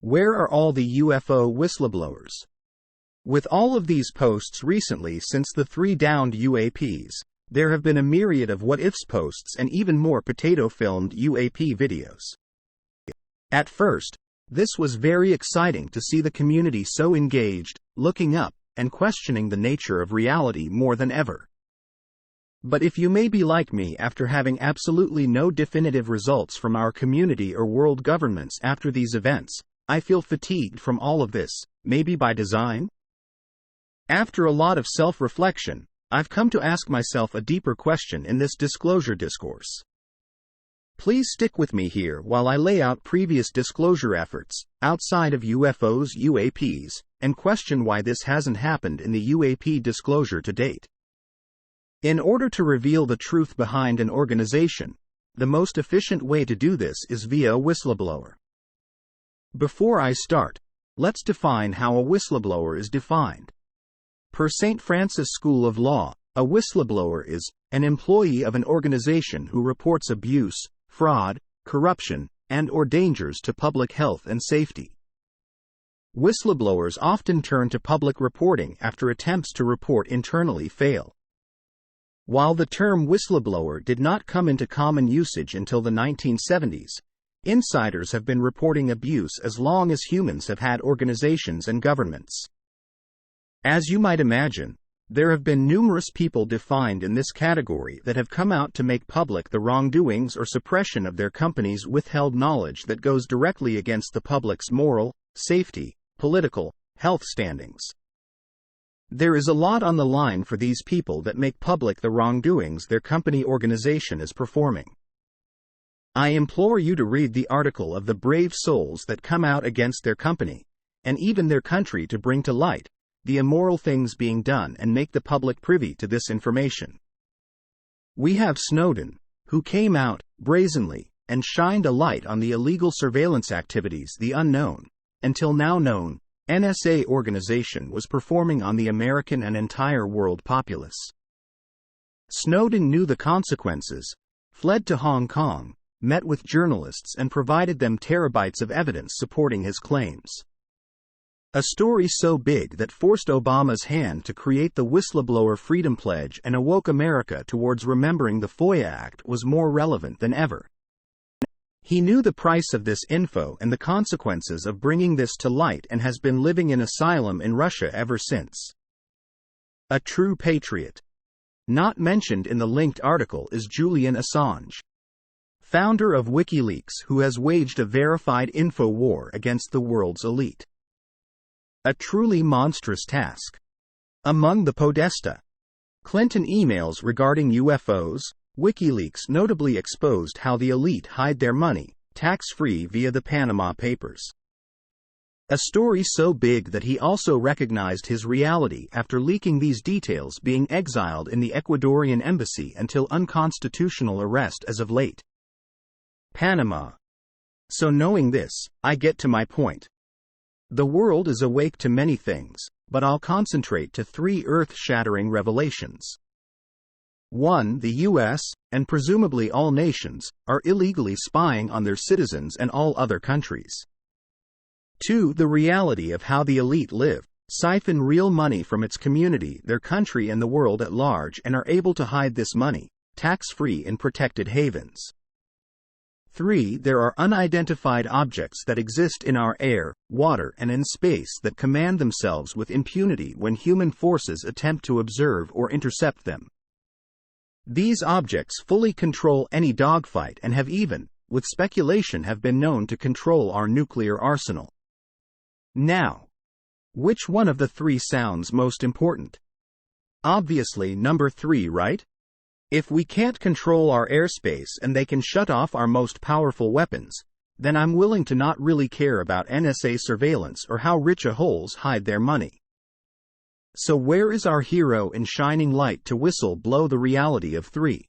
Where are all the UFO whistleblowers? With all of these posts recently since the 3 downed UAPs, there have been a myriad of what-ifs posts and even more potato-filmed UAP videos. At first, this was very exciting to see the community so engaged, looking up, and questioning the nature of reality more than ever. But if you may be like me after having absolutely no definitive results from our community or world governments after these events, I feel fatigued from all of this, maybe by design? After a lot of self-reflection, I've come to ask myself a deeper question in this disclosure discourse. Please stick with me here while I lay out previous disclosure efforts, outside of UFOs, UAPs, and question why this hasn't happened in the UAP disclosure to date. In order to reveal the truth behind an organization, the most efficient way to do this is via a whistleblower. Before I start, let's define how a whistleblower is defined. Per St. Francis School of Law, a whistleblower is an employee of an organization who reports abuse, fraud, corruption, and/or dangers to public health and safety. Whistleblowers often turn to public reporting after attempts to report internally fail. While the term whistleblower did not come into common usage until the 1970s, insiders have been reporting abuse as long as humans have had organizations and governments. As you might imagine, there have been numerous people defined in this category that have come out to make public the wrongdoings or suppression of their companies' withheld knowledge that goes directly against the public's moral, safety, political, health standings. There is a lot on the line for these people that make public the wrongdoings their company organization is performing. I implore you to read the article of the brave souls that come out against their company, and even their country to bring to light the immoral things being done and make the public privy to this information. We have Snowden, who came out, brazenly, and shined a light on the illegal surveillance activities the unknown, until now known, NSA organization was performing on the American and entire world populace. Snowden knew the consequences, fled to Hong Kong, met with journalists and provided them terabytes of evidence supporting his claims. A story so big that forced Obama's hand to create the Whistleblower Freedom Pledge and awoke America towards remembering the FOIA Act was more relevant than ever. He knew the price of this info and the consequences of bringing this to light and has been living in asylum in Russia ever since. A true patriot. Not mentioned in the linked article is Julian Assange, founder of WikiLeaks, who has waged a verified info war against the world's elite. A truly monstrous task. Among the Podesta Clinton emails regarding UFOs, WikiLeaks notably exposed how the elite hide their money, tax-free via the Panama Papers. A story so big that he also recognized his reality after leaking these details, being exiled in the Ecuadorian embassy until unconstitutional arrest as of late. Panama. So knowing this, I get to my point. The world is awake to many things, but I'll concentrate to 3 earth-shattering revelations. 1. The US, and presumably all nations, are illegally spying on their citizens and all other countries. 2. The reality of how the elite live, siphon real money from its community, their country and the world at large, and are able to hide this money, tax-free, in protected havens. 3. There are unidentified objects that exist in our air, water, and in space that command themselves with impunity when human forces attempt to observe or intercept them. These objects fully control any dogfight and have even, with speculation, have been known to control our nuclear arsenal. Now, which one of the 3 sounds most important? Obviously number 3, right? If we can't control our airspace and they can shut off our most powerful weapons, then I'm willing to not really care about NSA surveillance or how rich holes hide their money. So where is our hero in shining light to blow the reality of 3?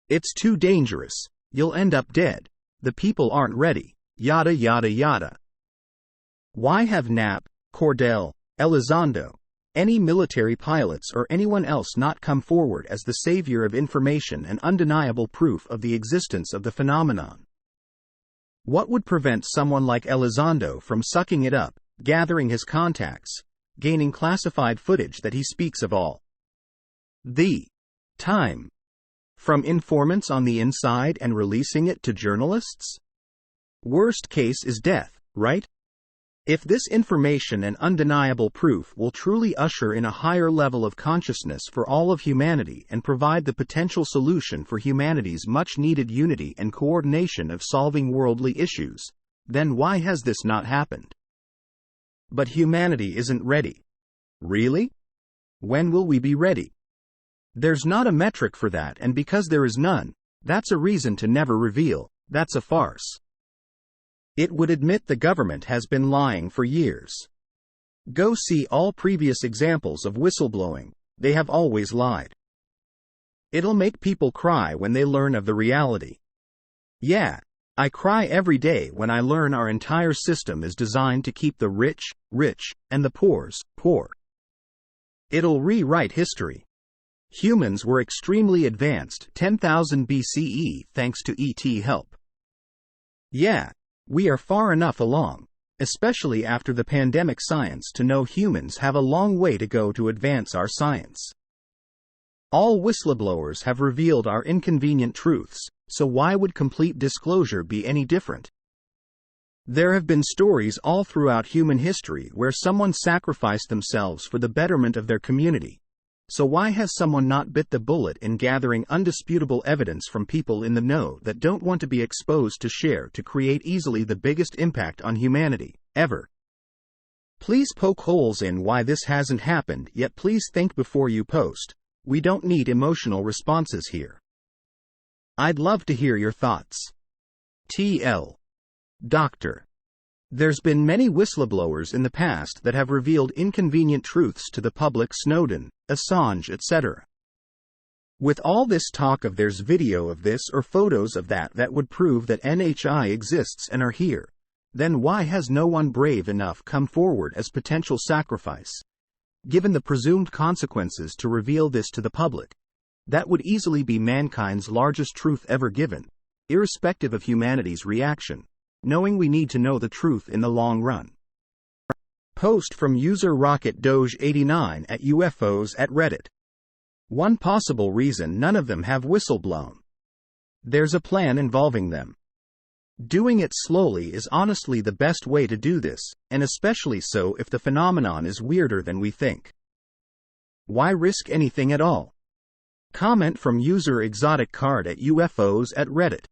It's too dangerous, you'll end up dead, the people aren't ready, yada yada yada. Why have Knapp, Cordell, Elizondo, any military pilots or anyone else not come forward as the savior of information and undeniable proof of the existence of the phenomenon? What would prevent someone like Elizondo from sucking it up, gathering his contacts, gaining classified footage that he speaks of all the time from informants on the inside and releasing it to journalists? Worst case is death, right? If this information and undeniable proof will truly usher in a higher level of consciousness for all of humanity and provide the potential solution for humanity's much-needed unity and coordination of solving worldly issues, then why has this not happened? But humanity isn't ready. Really? When will we be ready? There's not a metric for that, and because there is none, that's a reason to never reveal. That's a farce. It would admit the government has been lying for years. Go see all previous examples of whistleblowing, they have always lied. It'll make people cry when they learn of the reality. Yeah, I cry every day when I learn our entire system is designed to keep the rich, rich, and the poor's, poor. It'll rewrite history. Humans were extremely advanced 10,000 BCE thanks to ET help. Yeah. We are far enough along, especially after the pandemic science, to know humans have a long way to go to advance our science. All whistleblowers have revealed our inconvenient truths, so why would complete disclosure be any different? There have been stories all throughout human history where someone sacrificed themselves for the betterment of their community. So why has someone not bit the bullet in gathering undisputable evidence from people in the know that don't want to be exposed to share to create easily the biggest impact on humanity, ever? Please poke holes in why this hasn't happened yet. Please think before you post. We don't need emotional responses here. I'd love to hear your thoughts. TL. Doctor. There's been many whistleblowers in the past that have revealed inconvenient truths to the public: Snowden, Assange, etc. With all this talk of there's video of this or photos of that would prove that NHI exists and are here, then why has no one brave enough come forward as potential sacrifice, given the presumed consequences to reveal this to the public? That would easily be mankind's largest truth ever given, irrespective of humanity's reaction, knowing we need to know the truth in the long run. Post from user Rocket Doge 89 at UFOs at Reddit. One possible reason none of them have whistleblown. There's a plan involving them. Doing it slowly is honestly the best way to do this, and especially so if the phenomenon is weirder than we think. Why risk anything at all? Comment from user Exotic Card at UFOs at Reddit.